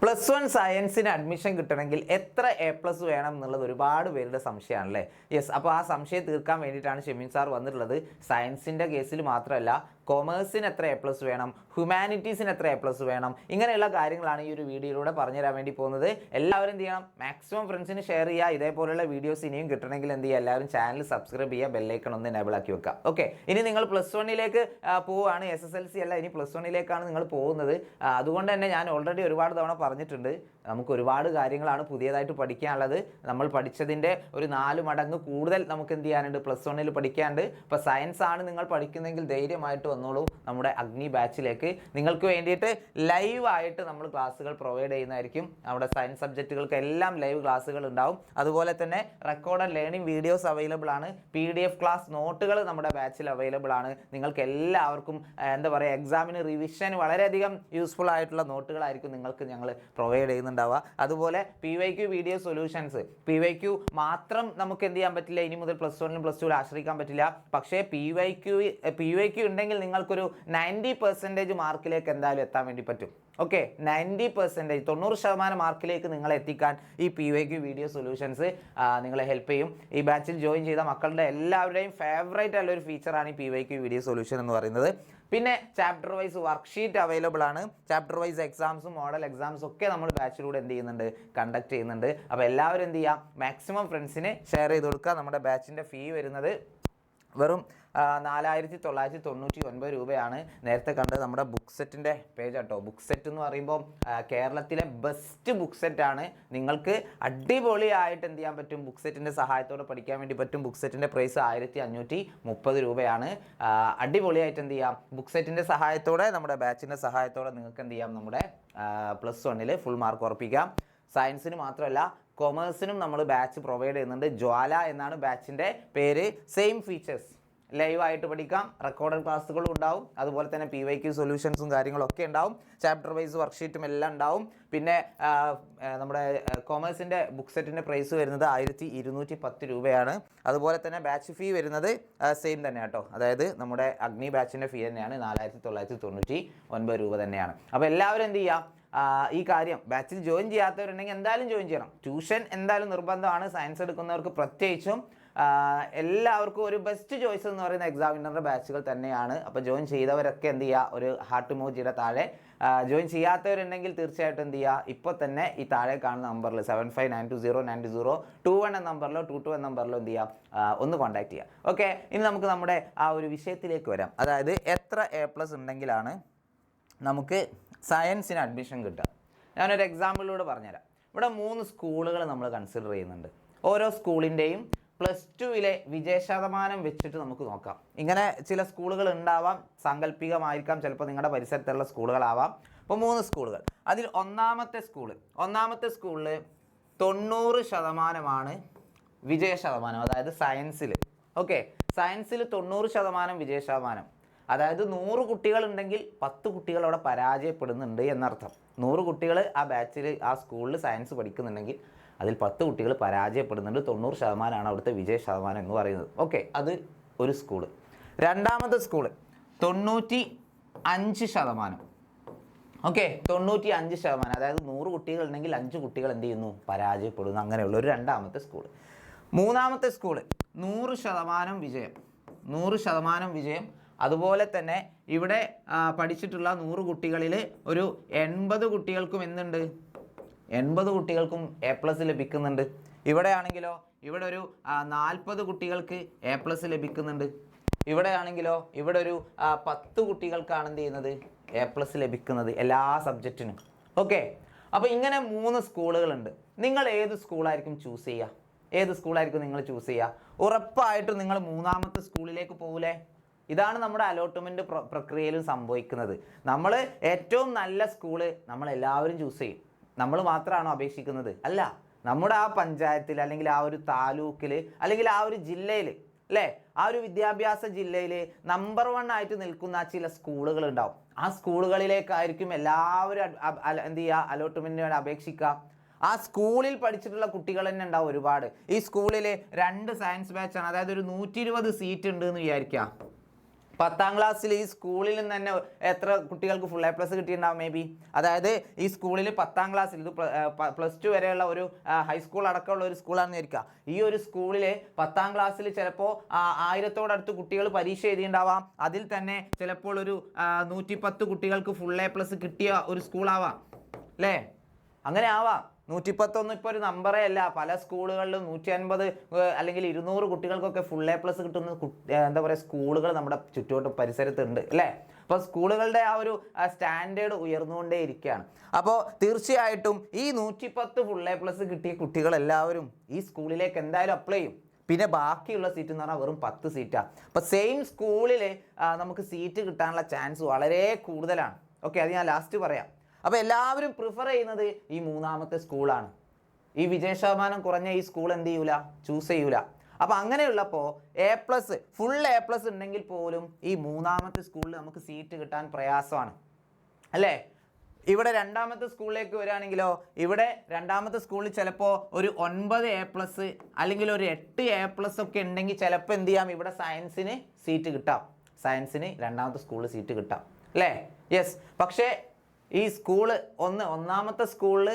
+1 സയൻസിന് admission കിട്ടണമെങ്കിൽ എത്ര A+ വേണം എന്നുള്ളത് ഒരുപാട് പേരുടെ സംശയമാണല്ലേ. യെസ്, അപ്പോൾ ആ സംശയം തീർക്കാൻ വേണ്ടിയിട്ടാണ് ഷെമീൻ സാർ വന്നിട്ടുള്ളത്. സയൻസിൻ്റെ കേസിൽ മാത്രമല്ല, കൊമേഴ്സിന് എത്ര A+ വേണം, ഹ്യൂമാനിറ്റീസിന് എത്ര A+ വേണം, ഇങ്ങനെയുള്ള കാര്യങ്ങളാണ് ഈ ഒരു വീഡിയോയിലൂടെ പറഞ്ഞു തരാൻ വേണ്ടി പോകുന്നത്. എല്ലാവരും എന്ത് ചെയ്യണം, മാക്സിമം ഫ്രണ്ട്സിന് ഷെയർ ചെയ്യുക. ഇതേപോലെയുള്ള വീഡിയോസ് ഇനിയും കിട്ടണമെങ്കിൽ എന്ത് ചെയ്യുക, എല്ലാവരും ചാനൽ സബ്സ്ക്രൈബ് ചെയ്യുക, ബെല്ലൈക്കൺ ഒന്ന് എനേബിൾ ആക്കി വെക്കുക. ഓക്കെ, ഇനി നിങ്ങൾ +1ലേക്ക് പോവുകയാണ്, SSLC അല്ല, ഇനി +1ലേക്കാണ് നിങ്ങൾ പോകുന്നത്. അതുകൊണ്ട് തന്നെ ഞാൻ ഓൾറെഡി ഒരുപാട് തവണ പറഞ്ഞിട്ടുണ്ട്, നമുക്ക് ഒരുപാട് കാര്യങ്ങളാണ് പുതിയതായിട്ട് പഠിക്കാനുള്ളത്. നമ്മൾ പഠിച്ചതിൻ്റെ ഒരു 4 മടങ്ങ് കൂടുതൽ നമുക്ക് എന്ത് ചെയ്യാനുണ്ട്, +1ൽ പഠിക്കാനുണ്ട്. ഇപ്പോൾ സയൻസ് ആണ് നിങ്ങൾ പഠിക്കുന്നതെങ്കിൽ ധൈര്യമായിട്ട് വന്നോളൂ നമ്മുടെ അഗ്നി ബാച്ചിലേക്ക്. നിങ്ങൾക്ക് വേണ്ടിയിട്ട് ലൈവായിട്ട് നമ്മൾ ക്ലാസ്സുകൾ പ്രൊവൈഡ് ചെയ്യുന്നതായിരിക്കും. നമ്മുടെ സയൻസ് സബ്ജക്റ്റുകൾക്ക് എല്ലാം ലൈവ് ക്ലാസ്സുകൾ ഉണ്ടാവും. അതുപോലെ തന്നെ റെക്കോർഡഡ് ലേണിംഗ് വീഡിയോസ് അവൈലബിൾ ആണ്. PDF ക്ലാസ് നോട്ടുകൾ നമ്മുടെ ബാച്ചിൽ അവൈലബിൾ ആണ്. നിങ്ങൾക്ക് എല്ലാവർക്കും എന്താ പറയുക, എക്സാമിന് റിവിഷൻ വളരെയധികം യൂസ്ഫുൾ ആയിട്ടുള്ള നോട്ടുകളായിരിക്കും നിങ്ങൾക്ക് ഞങ്ങൾ പ്രൊവൈഡ് ചെയ്യുന്നുണ്ടാവുക. അതുപോലെ PYQ വീഡിയോ സൊല്യൂഷൻസ്, PYQ മാത്രം നമുക്ക് എന്ത് ചെയ്യാൻ പറ്റില്ല, ഇനി മുതൽ +1ലും +2ലും ആശ്രയിക്കാൻ പറ്റില്ല. പക്ഷേ PYQ ഉണ്ടെങ്കിൽ നിങ്ങൾക്കൊരു 90% മാർക്കിലേക്ക് എന്തായാലും എത്താൻ വേണ്ടി പറ്റും. ഓക്കെ, 90%, 90% മാർക്കിലേക്ക് നിങ്ങളെ എത്തിക്കാൻ ഈ PYQ വീഡിയോ സൊല്യൂഷൻസ് നിങ്ങളെ ഹെൽപ്പ് ചെയ്യും. ഈ ബാച്ചിൽ ജോയിൻ ചെയ്ത മക്കളുടെ എല്ലാവരുടെയും ഫേവറേറ്റ് ആയിട്ടുള്ള ഒരു ഫീച്ചറാണ് ഈ PYQ വീഡിയോ സൊല്യൂഷൻ എന്ന് പറയുന്നത്. പിന്നെ ചാപ്റ്റർ വൈസ് വർക്ക്ഷീറ്റ് അവൈലബിൾ ആണ്. ചാപ്റ്റർ വൈസ് എക്സാംസും മോഡൽ എക്സാംസും ഒക്കെ നമ്മൾ ബാച്ചിലൂടെ എന്ത് ചെയ്യുന്നുണ്ട്, കണ്ടക്ട് ചെയ്യുന്നുണ്ട്. അപ്പോൾ എല്ലാവരും എന്ത് ചെയ്യുക, മാക്സിമം ഫ്രണ്ട്സിന് ഷെയർ ചെയ്ത് കൊടുക്കുക. നമ്മുടെ ബാച്ചിൻ്റെ ഫീ വരുന്നത് വെറും 4999 രൂപയാണ്. നേരത്തെ കണ്ടത് നമ്മുടെ ബുക്ക് സെറ്റിൻ്റെ പേജ് കേട്ടോ. ബുക്ക് സെറ്റ് എന്ന് പറയുമ്പോൾ കേരളത്തിലെ ബെസ്റ്റ് ബുക്ക് സെറ്റാണ്. നിങ്ങൾക്ക് അടിപൊളിയായിട്ട് എന്ത് ചെയ്യാൻ പറ്റും, ബുക്ക് സെറ്റിൻ്റെ സഹായത്തോടെ പഠിക്കാൻ വേണ്ടി പറ്റും. ബുക്ക് സെറ്റിൻ്റെ പ്രൈസ് 1530 രൂപയാണ്. അടിപൊളിയായിട്ട് എന്ത് ചെയ്യാം, ബുക്ക് സെറ്റിൻ്റെ സഹായത്തോടെ, നമ്മുടെ ബാച്ചിൻ്റെ സഹായത്തോടെ നിങ്ങൾക്ക് എന്ത് ചെയ്യാം, നമ്മുടെ +1ൽ ഫുൾ മാർക്ക് ഉറപ്പിക്കാം. സയൻസിന് മാത്രമല്ല, കൊമേഴ്സിനും നമ്മൾ ബാച്ച് പ്രൊവൈഡ് ചെയ്യുന്നുണ്ട്. ജ്വാല എന്നാണ് ബാച്ചിൻ്റെ പേര്. സെയിം ഫീച്ചേഴ്സ്, ലൈവായിട്ട് പഠിക്കാം, റെക്കോർഡഡ് ക്ലാസ്സുകളും ഉണ്ടാവും. അതുപോലെ തന്നെ PYQ സൊല്യൂഷൻസും കാര്യങ്ങളൊക്കെ ഉണ്ടാവും. ചാപ്റ്റർ വൈസ് വർക്ക്ഷീറ്റും എല്ലാം ഉണ്ടാവും. പിന്നെ നമ്മുടെ കൊമേഴ്സിൻ്റെ ബുക്ക് സെറ്റിൻ്റെ പ്രൈസ് വരുന്നത് 1210 രൂപയാണ്. അതുപോലെ തന്നെ ബാച്ച് ഫീ വരുന്നത് സെയിം തന്നെ കേട്ടോ. അതായത് നമ്മുടെ അഗ്നി ബാച്ചിൻ്റെ ഫീ തന്നെയാണ്, 4999 രൂപ തന്നെയാണ്. അപ്പോൾ എല്ലാവരും എന്ത് ചെയ്യാം, ഈ കാര്യം ബാച്ചിൽ ജോയിൻ ചെയ്യാത്തവരുണ്ടെങ്കിൽ എന്തായാലും ജോയിൻ ചെയ്യണം. ട്യൂഷൻ എന്തായാലും നിർബന്ധമാണ്, സയൻസ് എടുക്കുന്നവർക്ക് പ്രത്യേകിച്ചും. എല്ലാവർക്കും ഒരു ബെസ്റ്റ് ചോയ്സ് എന്ന് പറയുന്ന എക്സാമിനറുടെ ബാച്ചുകൾ തന്നെയാണ്. അപ്പോൾ ജോയിൻ ചെയ്തവരൊക്കെ എന്ത് ചെയ്യുക, ഒരു ഹാർട്ട് ഇമോജിയുടെ താഴെ, ജോയിൻ ചെയ്യാത്തവരുണ്ടെങ്കിൽ തീർച്ചയായിട്ടും എന്ത് ചെയ്യുക, ഇപ്പോൾ തന്നെ ഈ താഴെ കാണുന്ന നമ്പറിൽ 7592092021 എന്ന നമ്പറിലോ 22 എന്ന നമ്പറിലോ എന്ത് ചെയ്യുക, ഒന്ന് കോൺടാക്ട് ചെയ്യുക. ഓക്കെ, ഇനി നമുക്ക് നമ്മുടെ ആ ഒരു വിഷയത്തിലേക്ക് വരാം. അതായത് എത്ര A+ ഉണ്ടെങ്കിലാണ് നമുക്ക് സയൻസിന് അഡ്മിഷൻ കിട്ടുക. ഞാനൊരു എക്സാമ്പിളിലൂടെ പറഞ്ഞുതരാം. ഇവിടെ 3 സ്കൂളുകൾ നമ്മൾ കൺസിഡർ ചെയ്യുന്നുണ്ട്. ഓരോ സ്കൂളിൻ്റെയും +2ലെ വിജയശതമാനം വെച്ചിട്ട് നമുക്ക് നോക്കാം. ഇങ്ങനെ ചില സ്കൂളുകൾ ഉണ്ടാവാം, സാങ്കല്പികമായിരിക്കാം, ചിലപ്പോൾ നിങ്ങളുടെ പരിസരത്തുള്ള സ്കൂളുകളാവാം. അപ്പോൾ 3 സ്കൂളുകൾ. അതിൽ ഒന്നാമത്തെ സ്കൂളിൽ 90% വിജയശതമാനം, അതായത് സയൻസിൽ. ഓക്കെ, സയൻസിൽ 90% വിജയശതമാനം. അതായത് 100 കുട്ടികളുണ്ടെങ്കിൽ 10 കുട്ടികൾ അവിടെ പരാജയപ്പെടുന്നുണ്ട് എന്നർത്ഥം. 100 കുട്ടികൾ ആ ബാച്ചിൽ, ആ സ്കൂളിൽ സയൻസ് പഠിക്കുന്നുണ്ടെങ്കിൽ അതിൽ 10 കുട്ടികൾ പരാജയപ്പെടുന്നുണ്ട്. 90% അവിടുത്തെ വിജയശതമാനം എന്ന് പറയുന്നത്. ഓക്കെ, അത് ഒരു സ്കൂള്. രണ്ടാമത്തെ സ്കൂള് 95%. ഓക്കെ, 95%, അതായത് 100 കുട്ടികളുണ്ടെങ്കിൽ 5 കുട്ടികൾ എന്ത് ചെയ്യുന്നു, പരാജയപ്പെടുന്നു. അങ്ങനെയുള്ള ഒരു രണ്ടാമത്തെ സ്കൂള്. മൂന്നാമത്തെ സ്കൂള് 100% വിജയം. 100% വിജയം. അതുപോലെ തന്നെ ഇവിടെ പഠിച്ചിട്ടുള്ള 100 കുട്ടികളിൽ ഒരു 80 കുട്ടികൾക്കും എന്തുണ്ട്, 80 കുട്ടികൾക്കും A+ ലഭിക്കുന്നുണ്ട്. ഇവിടെ ആണെങ്കിലോ, ഇവിടെ ഒരു 40 കുട്ടികൾക്ക് A+ ലഭിക്കുന്നുണ്ട്. ഇവിടെ ആണെങ്കിലോ, ഇവിടെ ഒരു 10 കുട്ടികൾക്കാണ് എന്ത് ചെയ്യുന്നത്, A+ ലഭിക്കുന്നത് എല്ലാ സബ്ജക്റ്റിനും. ഓക്കെ, അപ്പോൾ ഇങ്ങനെ 3 സ്കൂളുകളുണ്ട്. നിങ്ങൾ ഏത് സ്കൂളായിരിക്കും ചൂസ് ചെയ്യുക? ഏത് സ്കൂളായിരിക്കും നിങ്ങൾ ചൂസ് ചെയ്യുക? ഉറപ്പായിട്ടും നിങ്ങൾ 3ാമത്തെ സ്കൂളിലേക്ക് പോകൂലേ? ഇതാണ് നമ്മുടെ അലോട്ട്മെൻറ്റ് പ്രക്രിയയിലും സംഭവിക്കുന്നത്. നമ്മൾ ഏറ്റവും നല്ല സ്കൂള് നമ്മളെല്ലാവരും ചൂസ് ചെയ്യും. നമ്മൾ മാത്രമാണോ അപേക്ഷിക്കുന്നത്? അല്ല, നമ്മുടെ ആ പഞ്ചായത്തിൽ, അല്ലെങ്കിൽ ആ ഒരു താലൂക്കിൽ, അല്ലെങ്കിൽ ആ ഒരു ജില്ലയിൽ, അല്ലേ, ആ ഒരു വിദ്യാഭ്യാസ ജില്ലയിൽ നമ്പർ 1 ആയിട്ട് നിൽക്കുന്ന ചില സ്കൂളുകൾ ഉണ്ടാവും. ആ സ്കൂളുകളിലേക്കായിരിക്കും എല്ലാവരും എന്ത് ചെയ്യുക, അലോട്ട്മെൻറ്റിന് വേണ്ടി അപേക്ഷിക്കുക. ആ സ്കൂളിൽ പഠിച്ചിട്ടുള്ള കുട്ടികൾ തന്നെ ഉണ്ടാവും ഒരുപാട്. ഈ സ്കൂളിൽ 2 സയൻസ് ബാച്ചാണ്, അതായത് ഒരു 120 സീറ്റ് ഉണ്ട് എന്ന് വിചാരിക്കുക. 10ാം ക്ലാസ്സിൽ ഈ സ്കൂളിൽ നിന്ന് തന്നെ എത്ര കുട്ടികൾക്ക് ഫുൾ A+ കിട്ടിയിട്ടുണ്ടാവും? മേ ബി അതായത് ഈ സ്കൂളിൽ 10ാം ക്ലാസ്സിൽ ഇത് +2 വരെയുള്ള ഒരു ഹൈസ്കൂൾ അടക്കമുള്ള ഒരു സ്കൂളാണെന്ന് വിചാരിക്കുക. ഈ ഒരു സ്കൂളിൽ 10ാം ക്ലാസ്സിൽ ചിലപ്പോൾ 1000-ഓടടുത്ത് കുട്ടികൾ പരീക്ഷ എഴുതിയിട്ടുണ്ടാവാം. അതിൽ തന്നെ ചിലപ്പോൾ ഒരു 110 കുട്ടികൾക്ക് ഫുൾ A+ കിട്ടിയ ഒരു സ്കൂളാവാം അല്ലേ? അങ്ങനെ ആവാം. 110 ഇപ്പോൾ ഒരു നമ്പറേ അല്ല. പല സ്കൂളുകളിലും 150 അല്ലെങ്കിൽ 200 കുട്ടികൾക്കൊക്കെ ഫുൾ A+ കിട്ടുന്ന എന്താ പറയുക സ്കൂളുകൾ നമ്മുടെ ചുറ്റുവട്ടം പരിസരത്തുണ്ട് അല്ലേ? അപ്പോൾ സ്കൂളുകളുടെ ആ ഒരു സ്റ്റാൻഡേർഡ് ഉയർന്നുകൊണ്ടേ ഇരിക്കുകയാണ്. അപ്പോൾ തീർച്ചയായിട്ടും ഈ 110 ഫുൾ A+ കിട്ടിയ കുട്ടികളെല്ലാവരും ഈ സ്കൂളിലേക്ക് എന്തായാലും അപ്ലൈ ചെയ്യും. പിന്നെ ബാക്കിയുള്ള സീറ്റ് എന്ന് പറഞ്ഞാൽ വെറും 10 സീറ്റാണ്. അപ്പോൾ സെയിം സ്കൂളിൽ നമുക്ക് സീറ്റ് കിട്ടാനുള്ള ചാൻസ് വളരെ കൂടുതലാണ്. ഓക്കെ, അത് ഞാൻ ലാസ്റ്റ് പറയാം. അപ്പോൾ എല്ലാവരും പ്രിഫർ ചെയ്യുന്നത് ഈ 3ാമത്തെ സ്കൂളാണ്. ഈ വിജയശതമാനം കുറഞ്ഞ ഈ സ്കൂൾ എന്ത് ചെയ്യൂല, ചൂസ് ചെയ്യൂല. അപ്പോൾ അങ്ങനെയുള്ളപ്പോൾ A+ ഫുൾ A+ ഉണ്ടെങ്കിൽ പോലും ഈ 3ാമത്തെ സ്കൂളിൽ നമുക്ക് സീറ്റ് കിട്ടാൻ പ്രയാസമാണ് അല്ലേ? ഇവിടെ 2ാമത്തെ സ്കൂളിലേക്ക് വരികയാണെങ്കിലോ, ഇവിടെ 2ാമത്തെ സ്കൂളിൽ ചിലപ്പോൾ ഒരു 9 A+ അല്ലെങ്കിൽ ഒരു 8 A+ ഒക്കെ ഉണ്ടെങ്കിൽ ചിലപ്പോൾ എന്ത് ചെയ്യാം, ഇവിടെ സയൻസിന് സീറ്റ് കിട്ടാം. സയൻസിന് 2ാമത്തെ സ്കൂളിൽ സീറ്റ് കിട്ടാം അല്ലേ? യെസ്. പക്ഷേ ഈ സ്കൂള് ഒന്നാമത്തെ സ്കൂളിൽ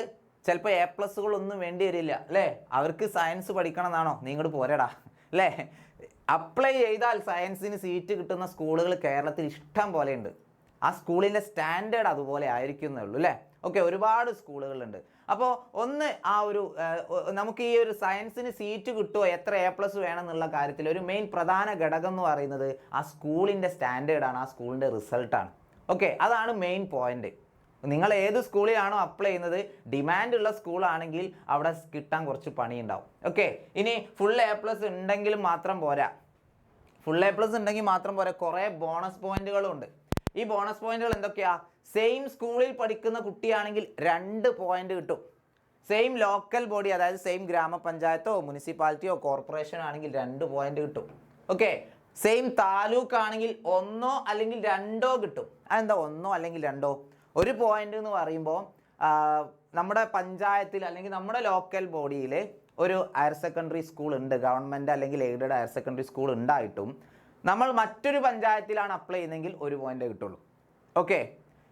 ചിലപ്പോൾ A+ഒന്നും വേണ്ടി വരില്ല അല്ലേ? അവർക്ക് സയൻസ് പഠിക്കണം എന്നാണോ? നീ ഇങ്ങോട്ട് പോരടാ അല്ലേ? അപ്ലൈ ചെയ്താൽ സയൻസിന് സീറ്റ് കിട്ടുന്ന സ്കൂളുകൾ കേരളത്തിൽ ഇഷ്ടം പോലെ ഉണ്ട്. ആ സ്കൂളിൻ്റെ സ്റ്റാൻഡേർഡ് അതുപോലെ ആയിരിക്കുന്നേ ഉള്ളൂ അല്ലേ? ഓക്കെ, ഒരുപാട് സ്കൂളുകളുണ്ട്. അപ്പോൾ ആ ഒരു നമുക്ക് ഈ ഒരു സയൻസിന് സീറ്റ് കിട്ടുമോ, എത്ര A+ വേണം എന്നുള്ള കാര്യത്തിൽ ഒരു മെയിൻ പ്രധാന ഘടകം എന്ന് പറയുന്നത് ആ സ്കൂളിൻ്റെ സ്റ്റാൻഡേർഡാണ്, ആ സ്കൂളിൻ്റെ റിസൾട്ടാണ്. ഓക്കെ, അതാണ് മെയിൻ പോയിന്റ്. നിങ്ങൾ ഏത് സ്കൂളിലാണോ അപ്ലൈ ചെയ്യുന്നത്, ഡിമാൻഡ് ഉള്ള സ്കൂളാണെങ്കിൽ അവിടെ കിട്ടാൻ കുറച്ച് പണിയുണ്ടാവും. ഓക്കെ, ഇനി ഫുൾ A+ ഉണ്ടെങ്കിലും മാത്രം പോരാ. ഫുൾ A+ ഉണ്ടെങ്കിൽ മാത്രം പോരാ, കുറേ ബോണസ് പോയിന്റുകളും ഉണ്ട്. ഈ ബോണസ് പോയിന്റുകൾ എന്തൊക്കെയാ? സെയിം സ്കൂളിൽ പഠിക്കുന്ന കുട്ടിയാണെങ്കിൽ 2 പോയിന്റ് കിട്ടും. സെയിം ലോക്കൽ ബോഡി, അതായത് സെയിം ഗ്രാമപഞ്ചായത്തോ മുനിസിപ്പാലിറ്റിയോ കോർപ്പറേഷനോ ആണെങ്കിൽ 2 പോയിന്റ് കിട്ടും. ഓക്കെ, സെയിം താലൂക്ക് ആണെങ്കിൽ 1 അല്ലെങ്കിൽ 2 കിട്ടും. അതെന്താ 1 അല്ലെങ്കിൽ 2? ഒരു പോയിന്റ് എന്ന് പറയുമ്പോൾ നമ്മുടെ പഞ്ചായത്തിൽ അല്ലെങ്കിൽ നമ്മുടെ ലോക്കൽ ബോഡിയിൽ ഒരു ഹയർ സെക്കൻഡറി സ്കൂൾ ഉണ്ട്, ഗവൺമെൻറ് അല്ലെങ്കിൽ എയ്ഡഡ് ഹയർ സെക്കൻഡറി സ്കൂൾ ഉണ്ടായിട്ടും നമ്മൾ മറ്റൊരു പഞ്ചായത്തിലാണ് അപ്ലൈ ചെയ്യുന്നതെങ്കിൽ 1 പോയിന്റ് കിട്ടുള്ളൂ. ഓക്കെ,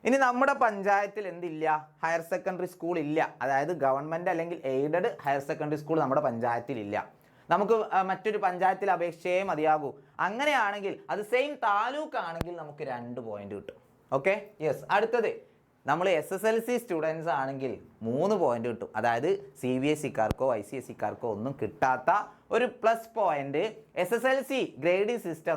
ഇനി നമ്മുടെ പഞ്ചായത്തിൽ എന്തില്ല, ഹയർ സെക്കൻഡറി സ്കൂൾ ഇല്ല, അതായത് ഗവൺമെൻറ് അല്ലെങ്കിൽ എയ്ഡഡ് ഹയർ സെക്കൻഡറി സ്കൂൾ നമ്മുടെ പഞ്ചായത്തിലില്ല, നമുക്ക് മറ്റൊരു പഞ്ചായത്തിൽ അപേക്ഷിച്ചേ മതിയാകൂ. അങ്ങനെയാണെങ്കിൽ അത് സെയിം താലൂക്ക് ആണെങ്കിൽ നമുക്ക് 2 പോയിന്റ് കിട്ടും. Okay, yes. അടുത്തത്, നമ്മൾ SSLC സ്റ്റുഡൻസ് ആണെങ്കിൽ 3 പോയിന്റ് കിട്ടും. അതായത് CBSEക്കാർക്കോ ICSEക്കാർക്കോ ഒന്നും കിട്ടാത്ത ഒരു plus point SSLC grading system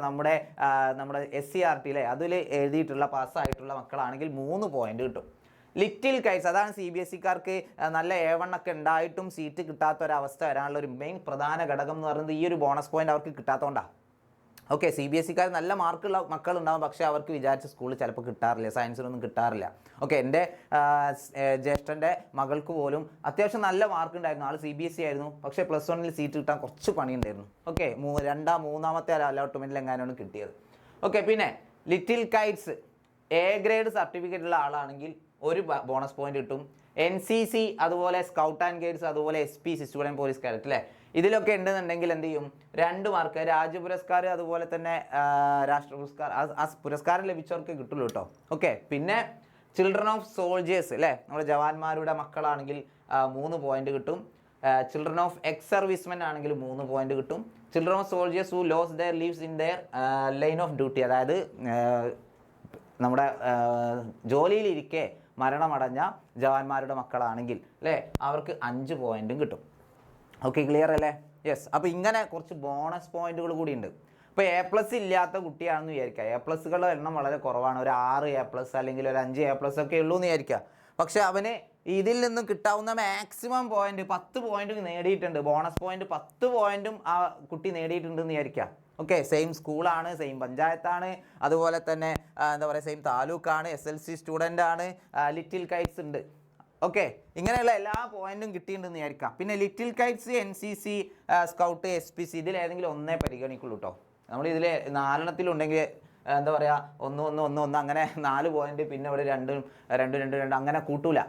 നമ്മുടെ SCRT അതിൽ എഴുതിയിട്ടുള്ള പാസ്സായിട്ടുള്ള മക്കളാണെങ്കിൽ 3 പോയിന്റ് കിട്ടും. ലിറ്റിൽ കൈറ്റ്സ്, അതാണ് CBSEക്കാർക്ക് നല്ല A1 ഒക്കെ ഉണ്ടായിട്ടും സീറ്റ് കിട്ടാത്ത ഒരവസ്ഥ വരാനുള്ള ഒരു മെയിൻ പ്രധാന ഘടകം എന്ന് പറയുന്നത് ഈ ഒരു ബോണസ് പോയിന്റ് അവർക്ക് കിട്ടാത്തതുകൊണ്ടാണ്. ഓക്കെ, CBSEക്കാർ നല്ല മാർക്കുള്ള മക്കളുണ്ടാവും, പക്ഷേ അവർക്ക് വിചാരിച്ച സ്കൂളിൽ ചിലപ്പോൾ കിട്ടാറില്ല, സയൻസിനൊന്നും കിട്ടാറില്ല. ഓക്കെ, എൻ്റെ ജ്യേഷ്ഠൻ്റെ മകൾക്ക് പോലും അത്യാവശ്യം നല്ല മാർക്ക് ഉണ്ടായിരുന്നു, ആൾ CBSE ആയിരുന്നു, പക്ഷേ +1 സീറ്റ് കിട്ടാൻ കുറച്ച് പണിയുണ്ടായിരുന്നു. ഓക്കെ, മൂന്നാമത്തെ അലോട്ട്മെൻറ്റിൽ എങ്ങനെയാണ് കിട്ടിയത്. ഓക്കെ, പിന്നെ little Kites A grade certificate ഉള്ള ആളാണെങ്കിൽ 1 ബോണസ് പോയിന്റ് കിട്ടും. NCC അതുപോലെ സ്കൗട്ട് ആൻഡ് ഗൈഡ്സ് അതുപോലെ SPC സ്റ്റുഡൻറ്റ് പോലീസ് കാഡറ്റ് അല്ലേ, ഇതിലൊക്കെ ഉണ്ടെന്നുണ്ടെങ്കിൽ എന്ത് ചെയ്യും, 2 മാർക്ക്, രാജ്യ പുരസ്കാരം അതുപോലെ തന്നെ രാഷ്ട്ര പുരസ്കാരം, ആ പുരസ്കാരം ലഭിച്ചവർക്ക് കിട്ടുള്ളൂ കേട്ടോ. ഓക്കെ, പിന്നെ ചിൽഡ്രൻ ഓഫ് സോൾജേഴ്സ് അല്ലേ, നമ്മുടെ ജവാന്മാരുടെ മക്കളാണെങ്കിൽ 3 പോയിന്റ് കിട്ടും. ചിൽഡ്രൻ ഓഫ് എക്സ് സർവീസ്മെൻ ആണെങ്കിൽ 3 പോയിന്റ് കിട്ടും. Children of soldiers who loss there leaves in there line of duty, അതായത് നമ്മുടെ ജോലിയിലിരിക്കെ മരണമടഞ്ഞ ജവാന്മാരുടെ മക്കളാണെങ്കിൽ അല്ലേ, അവർക്ക് 5 പോയിന്റും കിട്ടും. ഓക്കെ, ക്ലിയർ അല്ലേ? യെസ്. അപ്പോൾ ഇങ്ങനെ കുറച്ച് ബോണസ് പോയിന്റുകൾ കൂടി ഉണ്ട്. ഇപ്പോൾ A+ ഇല്ലാത്ത കുട്ടിയാണെന്ന് വിചാരിക്കുക, A+കളുടെ എണ്ണം വളരെ കുറവാണ്, ഒരു 6 A+ അല്ലെങ്കിൽ ഒരു 5 A+ ഒക്കെ ഉള്ളൂ എന്ന് വിചാരിക്കുക. പക്ഷെ അവന് ഇതിൽ നിന്നും കിട്ടാവുന്ന മാക്സിമം പോയിന്റ് 10 പോയിന്റ് നേടിയിട്ടുണ്ട്, ബോണസ് പോയിന്റ് 10 പോയിന്റും ആ കുട്ടി നേടിയിട്ടുണ്ടെന്ന് വിചാരിക്കുക. ഓക്കെ, സെയിം സ്കൂളാണ്, സെയിം പഞ്ചായത്താണ്, അതുപോലെ തന്നെ എന്താ പറയുക സെയിം താലൂക്കാണ്, SLC സ്റ്റുഡൻ്റ് ആണ്, ലിറ്റിൽ കൈറ്റ്സ് ഉണ്ട്. ഓക്കെ, ഇങ്ങനെയുള്ള എല്ലാ പോയിന്റും കിട്ടിയിട്ടുണ്ടെന്ന് വിചാരിക്കാം. പിന്നെ little Kites, NCC, scout, SPC ഇതിലേതെങ്കിലും ഒന്നേ പരിഗണിക്കുള്ളൂ കേട്ടോ. നമ്മൾ ഇതിൽ 4 എന്താ പറയുക 1 അങ്ങനെ 4 പോയിന്റ്, പിന്നെ ഇവിടെ 2 അങ്ങനെ കൂട്ടൂല.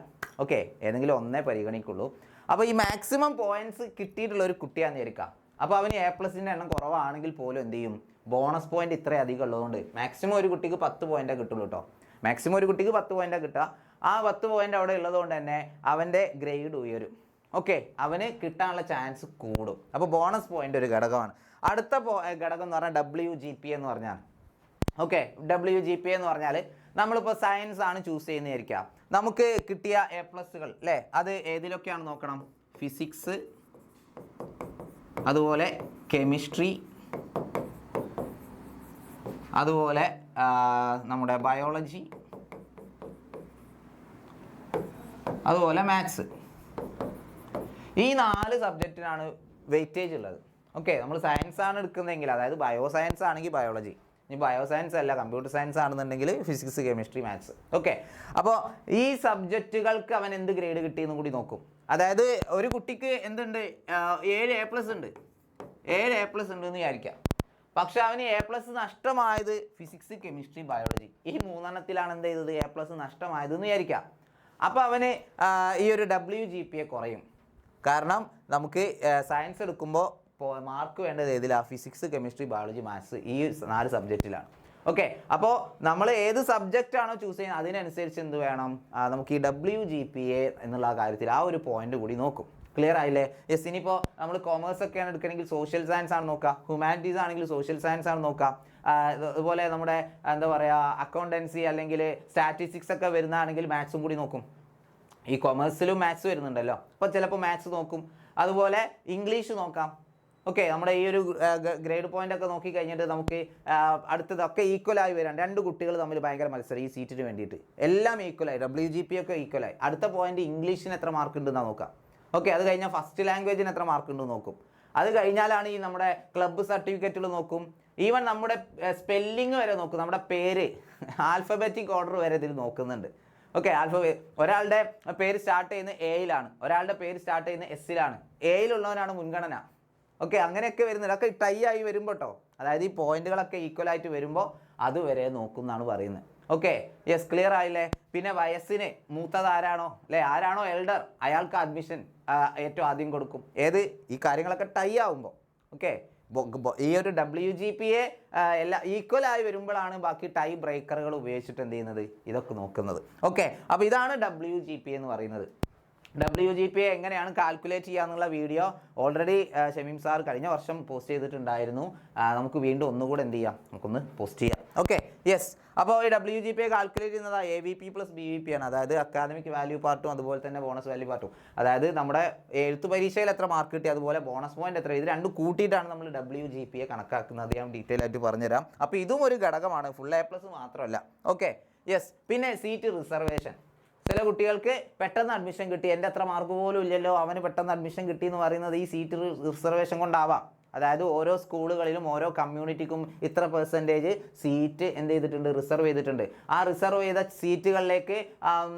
ഓക്കെ, ഏതെങ്കിലും ഒന്നേ പരിഗണിക്കുള്ളൂ. അപ്പോൾ ഈ മാക്സിമം പോയിന്റ്സ് കിട്ടിയിട്ടുള്ള ഒരു കുട്ടിയാണെന്ന് വിചാരിക്കാം. അപ്പോൾ അവന് A+ൻ്റെ എണ്ണം കുറവാണെങ്കിൽ പോലും എന്ത് ചെയ്യും, ബോണസ് പോയിന്റ് ഇത്രയും അധികം ഉള്ളതുകൊണ്ട് മാക്സിമം ഒരു കുട്ടിക്ക് 10 പോയിന്റേ കിട്ടുള്ളൂ കേട്ടോ. മാക്സിമം ഒരു കുട്ടിക്ക് 10 പോയിന്റാണ് കിട്ടുക. ആ 10 പോയിന്റ് അവിടെ ഉള്ളതുകൊണ്ട് തന്നെ അവൻ്റെ ഗ്രേഡ് ഉയരും. ഓക്കെ, അവന് കിട്ടാനുള്ള ചാൻസ് കൂടും. അപ്പോൾ ബോണസ് പോയിന്റ് ഒരു ഘടകമാണ്. അടുത്ത ഘടകം എന്ന് പറഞ്ഞാൽ WGPA എന്ന് പറഞ്ഞാൽ, ഓക്കെ, WGPA എന്ന് പറഞ്ഞാൽ നമ്മളിപ്പോൾ സയൻസ് ആണ് ചൂസ് ചെയ്യുന്നതായിരിക്കാം. നമുക്ക് കിട്ടിയ A+കൾ അല്ലേ, അത് ഏതിലൊക്കെയാണ് നോക്കണം? ഫിസിക്സ്, അതുപോലെ കെമിസ്ട്രി, അതുപോലെ നമ്മുടെ ബയോളജി, അതുപോലെ മാത്സ്. ഈ 4 സബ്ജക്റ്റിനാണ് വെയിറ്റേജ് ഉള്ളത്. ഓക്കെ, നമ്മൾ സയൻസ് ആണ് എടുക്കുന്നതെങ്കിൽ, അതായത് ബയോ സയൻസ് ആണെങ്കിൽ ബയോളജി, ഇനി ബയോ സയൻസ് അല്ല കമ്പ്യൂട്ടർ സയൻസ് ആണെന്നുണ്ടെങ്കിൽ ഫിസിക്സ്, കെമിസ്ട്രി, മാത്സ്. ഓക്കെ, അപ്പോൾ ഈ സബ്ജക്റ്റുകൾക്ക് അവൻ എന്ത് ഗ്രേഡ് കിട്ടിയെന്ന് കൂടി നോക്കും. അതായത് ഒരു കുട്ടിക്ക് എന്തുണ്ട്, 7 A+ ഉണ്ട്, 7 A+ ഉണ്ടെന്ന് വിചാരിക്കാം. പക്ഷെ അവന് A+ നഷ്ടമായത് ഫിസിക്സ്, കെമിസ്ട്രി, ബയോളജി, ഈ 3 എന്ത് ചെയ്തത് A+ നഷ്ടമായതെന്ന് വിചാരിക്കാം. അപ്പോൾ അവന് ഈ ഒരു WGPA കുറയും. കാരണം നമുക്ക് സയൻസ് എടുക്കുമ്പോൾ മാർക്ക് വേണ്ടത് ഏതിലാണ്? ഫിസിക്സ്, കെമിസ്ട്രി, ബയോളജി, മാത്സ്, ഈ 4 സബ്ജക്റ്റിലാണ്. ഓക്കെ, അപ്പോൾ നമ്മൾ ഏത് സബ്ജക്റ്റ് ആണോ ചൂസ് ചെയ്യുന്നത് അതിനനുസരിച്ച് എന്ത് വേണം? നമുക്ക് ഈ WGPA എന്നുള്ള കാര്യത്തിൽ ആ ഒരു പോയിന്റ് കൂടി നോക്കും. ക്ലിയർ ആയില്ലേ? യെസ്. ഇനിയിപ്പോൾ നമ്മൾ കൊമേഴ്സ് ഒക്കെയാണ് എടുക്കണമെങ്കിൽ സോഷ്യൽ സയൻസ് ആണ് നോക്കുക, ഹ്യൂമാനിറ്റീസ് ആണെങ്കിൽ സോഷ്യൽ സയൻസ് ആണ് നോക്കുക. അതുപോലെ നമ്മുടെ എന്താ പറയുക അക്കൗണ്ടൻസി അല്ലെങ്കിൽ സ്റ്റാറ്റിസ്റ്റിക്സ് ഒക്കെ വരുന്നതാണെങ്കിൽ മാത്സും കൂടി നോക്കും. ഈ കൊമേഴ്സിലും മാത്സ് വരുന്നുണ്ടല്ലോ, അപ്പോൾ ചിലപ്പോൾ മാത്സ് നോക്കും. അതുപോലെ ഇംഗ്ലീഷ് നോക്കാം. ഓക്കെ, നമ്മുടെ ഈ ഒരു ഗ്രേഡ് പോയിന്റ് ഒക്കെ നോക്കി കഴിഞ്ഞിട്ട് നമുക്ക് അടുത്തതൊക്കെ ഈക്വലായി വരാം. 2 കുട്ടികൾ തമ്മിൽ ഭയങ്കര മത്സരം ഈ സീറ്റിന് വേണ്ടിയിട്ട്, എല്ലാം ഈക്വലായി, WGPA ഒക്കെ ഈക്വലായി. അടുത്ത പോയിന്റ് ഇംഗ്ലീഷിന് എത്ര മാർക്ക് ഉണ്ടെന്നാണ് നോക്കാം. ഓക്കെ, അത് കഴിഞ്ഞാൽ ഫസ്റ്റ് ലാംഗ്വേജിന് എത്ര മാർക്ക് ഉണ്ടെന്ന് നോക്കും. അത് കഴിഞ്ഞാലാണ് ഈ നമ്മുടെ ക്ലബ്ബ് സർട്ടിഫിക്കറ്റുകൾ നോക്കും. ഈവൻ നമ്മുടെ സ്പെല്ലിങ് വരെ നോക്കും, നമ്മുടെ പേര് ആൽഫബറ്റിക് ഓർഡർ വരെ ഇതിൽ നോക്കുന്നുണ്ട്. ഓക്കെ, ഒരാളുടെ പേര് സ്റ്റാർട്ട് ചെയ്യുന്നത് A-യിലാണ്, ഒരാളുടെ പേര് സ്റ്റാർട്ട് ചെയ്യുന്നത് S-ലാണ്. A-യിലുള്ളവനാണ് മുൻഗണന. ഓക്കെ, അങ്ങനെയൊക്കെ വരുന്നത്. അതൊക്കെ ടൈ ആയി വരുമ്പോൾ കേട്ടോ, അതായത് ഈ പോയിന്റുകളൊക്കെ ഈക്വൽ ആയിട്ട് വരുമ്പോൾ അതുവരെ നോക്കും എന്നാണ് പറയുന്നത്. ഓക്കെ, യെസ്, ക്ലിയർ ആയില്ലേ? പിന്നെ വയസ്സിന് മൂത്തത് ആരാണോ അല്ലേ, ആരാണോ എൽഡർ അയാൾക്ക് അഡ്മിഷൻ ഏറ്റവും ആദ്യം കൊടുക്കും. ഏത് ഈ കാര്യങ്ങളൊക്കെ ടൈ ആവുമ്പോൾ. ഓക്കെ, ഈ ഒരു WGPA എല്ലാം ഈക്വലായി വരുമ്പോഴാണ് ബാക്കി ടൈ ബ്രേക്കറുകൾ ഉപയോഗിച്ചിട്ട് എന്ത് ചെയ്യുന്നത്, ഇതൊക്കെ നോക്കുന്നത്. ഓക്കെ, അപ്പോൾ ഇതാണ് WGPA എന്ന് പറയുന്നത്. WGPA എങ്ങനെയാണ് കാൽക്കുലേറ്റ് ചെയ്യുക എന്നുള്ള വീഡിയോ ഓൾറെഡി ഷമീം സാർ കഴിഞ്ഞ വർഷം പോസ്റ്റ് ചെയ്തിട്ടുണ്ടായിരുന്നു. നമുക്ക് വീണ്ടും ഒന്നുകൂടെ എന്ത് ചെയ്യാം, നമുക്കൊന്ന് പോസ്റ്റ് ചെയ്യാം. Okay, yes. അപ്പോൾ ഈ WGPA കാൽക്കുലേറ്റ് ചെയ്യുന്നത് AVP + BVP ആണ്. അതായത് അക്കാദമിക് വാല്യൂ പാർട്ടും അതുപോലെ തന്നെ ബോണസ് വാല്യൂ പാർട്ടും. അതായത് നമ്മുടെ എഴുത്ത് പരീക്ഷയിൽ എത്ര മാർക്ക് കിട്ടി, അതുപോലെ ബോണസ് പോയിന്റ് എത്ര, ഇത് രണ്ടും കൂട്ടിയിട്ടാണ് നമ്മൾ WGPA കണക്കാക്കുന്നത്. ഞാൻ ഡീറ്റെയിൽ ആയിട്ട് പറഞ്ഞുതരാം. അപ്പോൾ ഇതും ഒരു ഘടകമാണ്, ഫുൾ A+ മാത്രമല്ല. Okay, yes. പിന്നെ സീറ്റ് റിസർവേഷൻ. ചില കുട്ടികൾക്ക് പെട്ടെന്ന് അഡ്മിഷൻ കിട്ടി, എൻ്റെ അത്ര മാർക്ക് പോലും ഇല്ലല്ലോ, അവന് പെട്ടെന്ന് അഡ്മിഷൻ കിട്ടി എന്ന് പറയുന്നത് ഈ സീറ്റ് റിസർവേഷൻ കൊണ്ടാവാം. അതായത് ഓരോ സ്കൂളുകളിലും ഓരോ കമ്മ്യൂണിറ്റിക്കും ഇത്ര പെർസെൻറ്റേജ് സീറ്റ് എന്ത് ചെയ്തിട്ടുണ്ട്, റിസർവ് ചെയ്തിട്ടുണ്ട്. ആ റിസർവ് ചെയ്ത സീറ്റുകളിലേക്ക്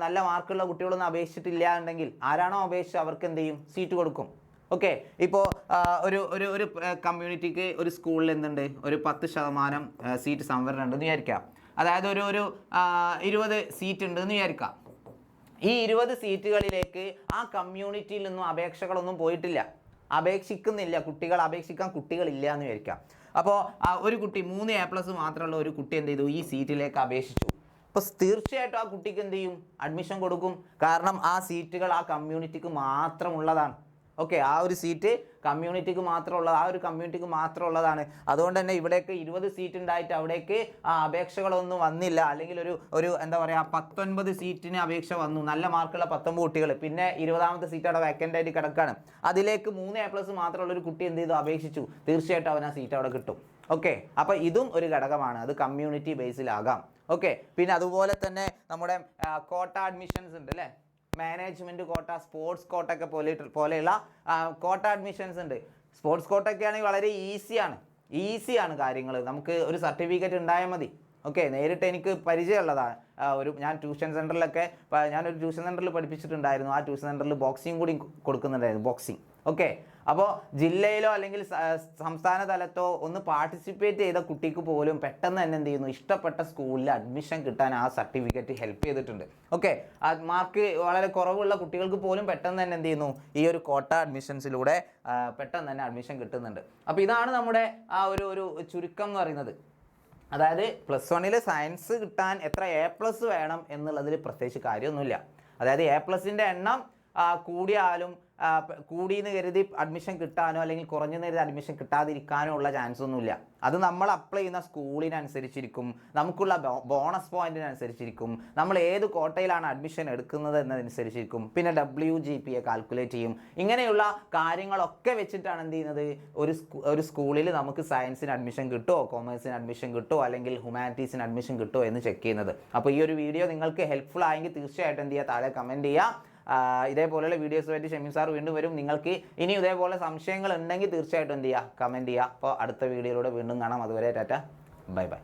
നല്ല മാർക്കുള്ള കുട്ടികളൊന്നും അപേക്ഷിച്ചിട്ടില്ല ഉണ്ടെങ്കിൽ ആരാണോ അപേക്ഷിച്ച് അവർക്ക് എന്ത് ചെയ്യും, സീറ്റ് കൊടുക്കും. ഓക്കെ, ഇപ്പോൾ ഒരു കമ്മ്യൂണിറ്റിക്ക് ഒരു സ്കൂളിൽ എന്തുണ്ട്, ഒരു 10% സീറ്റ് സംവരണം ഉണ്ടെന്ന് വിചാരിക്കാം. അതായത് ഒരു 20 സീറ്റ് ഉണ്ടെന്ന് വിചാരിക്കാം. ഈ 20 സീറ്റുകളിലേക്ക് ആ കമ്മ്യൂണിറ്റിയിൽ നിന്നും അപേക്ഷകളൊന്നും പോയിട്ടില്ല, അപേക്ഷിക്കുന്നില്ല, കുട്ടികൾ അപേക്ഷിക്കാൻ കുട്ടികളില്ല എന്ന് വിചാരിക്കാം. അപ്പോൾ ഒരു കുട്ടി 3 A+ മാത്രമുള്ള ഒരു കുട്ടി എന്ത് ചെയ്തു, ഈ സീറ്റിലേക്ക് അപേക്ഷിച്ചു. അപ്പോൾ തീർച്ചയായിട്ടും ആ കുട്ടിക്ക് എന്ത് ചെയ്യും, അഡ്മിഷൻ കൊടുക്കും. കാരണം ആ സീറ്റുകൾ ആ കമ്മ്യൂണിറ്റിക്ക് മാത്രമുള്ളതാണ്. ഓക്കെ, ആ ഒരു സീറ്റ് കമ്മ്യൂണിറ്റിക്ക് മാത്രമുള്ളത്, ആ ഒരു കമ്മ്യൂണിറ്റിക്ക് മാത്രമുള്ളതാണ്. അതുകൊണ്ട് തന്നെ ഇവിടേക്ക് 20 സീറ്റ് ഉണ്ടായിട്ട് അവിടേക്ക് അപേക്ഷകളൊന്നും വന്നില്ല. അല്ലെങ്കിൽ ഒരു എന്താ പറയുക 19 സീറ്റിന് അപേക്ഷ വന്നു, നല്ല മാർക്കുള്ള 19 കുട്ടികൾ, പിന്നെ 20ാമത്തെ സീറ്റ് അവിടെ വേക്കൻ്റ് ആയിട്ട് കിടക്കുകയാണ്. അതിലേക്ക് 3 A+ മാത്രമുള്ള ഒരു കുട്ടി എന്ത് ചെയ്തു, അപേക്ഷിച്ചു. തീർച്ചയായിട്ടും അവൻ ആ സീറ്റ് അവിടെ കിട്ടും. ഓക്കെ, അപ്പോൾ ഇതും ഒരു ഘടകമാണ്, അത് കമ്മ്യൂണിറ്റി ബേസിലാകാം. ഓക്കെ, പിന്നെ അതുപോലെ തന്നെ നമ്മുടെ കോട്ട അഡ്മിഷൻസ് ഉണ്ട് അല്ലേ, മാനേജ്മെൻറ്റ് കോട്ട, സ്പോർട്സ് കോട്ട ഒക്കെ പോലെയുള്ള കോട്ട അഡ്മിഷൻസ് ഉണ്ട്. സ്പോർട്സ് കോട്ട ഒക്കെ ആണെങ്കിൽ വളരെ ഈസിയാണ് കാര്യങ്ങൾ. നമുക്ക് ഒരു സർട്ടിഫിക്കറ്റ് ഉണ്ടായാൽ മതി. ഓക്കെ, നേരിട്ട് എനിക്ക് പരിചയമുള്ളതാണ്. ഞാൻ ട്യൂഷൻ സെൻറ്ററിൽ പഠിപ്പിച്ചിട്ടുണ്ടായിരുന്നു. ആ ട്യൂഷൻ സെൻറ്ററിൽ ബോക്സിംഗ് കൂടി കൊടുക്കുന്നുണ്ടായിരുന്നു, ബോക്സിംഗ്. ഓക്കെ. അപ്പോൾ ജില്ലയിലോ അല്ലെങ്കിൽ സംസ്ഥാന തലത്തോ ഒന്ന് പാർട്ടിസിപ്പേറ്റ് ചെയ്ത കുട്ടിക്ക് പോലും പെട്ടെന്ന് തന്നെ എന്ത് ചെയ്യുന്നു, ഇഷ്ടപ്പെട്ട സ്കൂളിൽ അഡ്മിഷൻ കിട്ടാൻ ആ സർട്ടിഫിക്കറ്റ് ഹെൽപ്പ് ചെയ്തിട്ടുണ്ട്. ഓക്കെ. മാർക്ക് വളരെ കുറവുള്ള കുട്ടികൾക്ക് പോലും പെട്ടെന്ന് തന്നെ എന്ത് ചെയ്യുന്നു, ഈ ഒരു കോട്ട അഡ്മിഷൻസിലൂടെ പെട്ടെന്ന് തന്നെ അഡ്മിഷൻ കിട്ടുന്നുണ്ട്. അപ്പോൾ ഇതാണ് നമ്മുടെ ആ ഒരു ചുരുക്കം എന്ന് പറയുന്നത്. അതായത് +1 സയൻസ് കിട്ടാൻ എത്ര A+ വേണം എന്നുള്ളതിൽ പ്രത്യേകിച്ച് കാര്യമൊന്നുമില്ല. അതായത് A+ൻ്റെ എണ്ണം കൂടിയാലും കൂടിയെന്ന് കരുതി അഡ്മിഷൻ കിട്ടാനോ അല്ലെങ്കിൽ കുറഞ്ഞെന്ന് കരുതി അഡ്മിഷൻ കിട്ടാതിരിക്കാനോ ഉള്ള ചാൻസ് ഒന്നുമില്ല. അത് നമ്മൾ അപ്ലൈ ചെയ്യുന്ന സ്കൂളിനനുസരിച്ചിരിക്കും, നമുക്കുള്ള ബോണസ് പോയിന്റിനനുസരിച്ചിരിക്കും, നമ്മൾ ഏത് കോട്ടയിലാണ് അഡ്മിഷൻ എടുക്കുന്നത് എന്നതനുസരിച്ചിരിക്കും, പിന്നെ WGPA കാൽക്കുലേറ്റ് ചെയ്യും. ഇങ്ങനെയുള്ള കാര്യങ്ങളൊക്കെ വെച്ചിട്ടാണ് എന്ത് ചെയ്യുന്നത്, ഒരു സ്കൂളിൽ നമുക്ക് സയൻസിന് അഡ്മിഷൻ കിട്ടുമോ, കൊമേഴ്സിന് അഡ്മിഷൻ കിട്ടുമോ, അല്ലെങ്കിൽ ഹ്യൂമാനിറ്റീസിന് അഡ്മിഷൻ കിട്ടുമോ എന്ന് ചെക്ക് ചെയ്യുന്നത്. അപ്പോൾ ഈ ഒരു വീഡിയോ നിങ്ങൾക്ക് ഹെൽപ്ഫുൾ ആയെങ്കിൽ തീർച്ചയായിട്ടും എന്ത് ചെയ്യുക, താഴെ കമൻറ്റ് ചെയ്യുക. ഇതേപോലെയുള്ള വീഡിയോസുമായിട്ട് ഷമീം സാർ വീണ്ടും വരും. നിങ്ങൾക്ക് ഇനി ഇതേപോലെ സംശയങ്ങൾ ഉണ്ടെങ്കിൽ തീർച്ചയായിട്ടും എന്ത് ചെയ്യുക, കമൻറ്റ് ചെയ്യുക. അപ്പോൾ അടുത്ത വീഡിയോയിലൂടെ വീണ്ടും കാണാം. അതുവരെ ടാറ്റ, ബൈ ബൈ.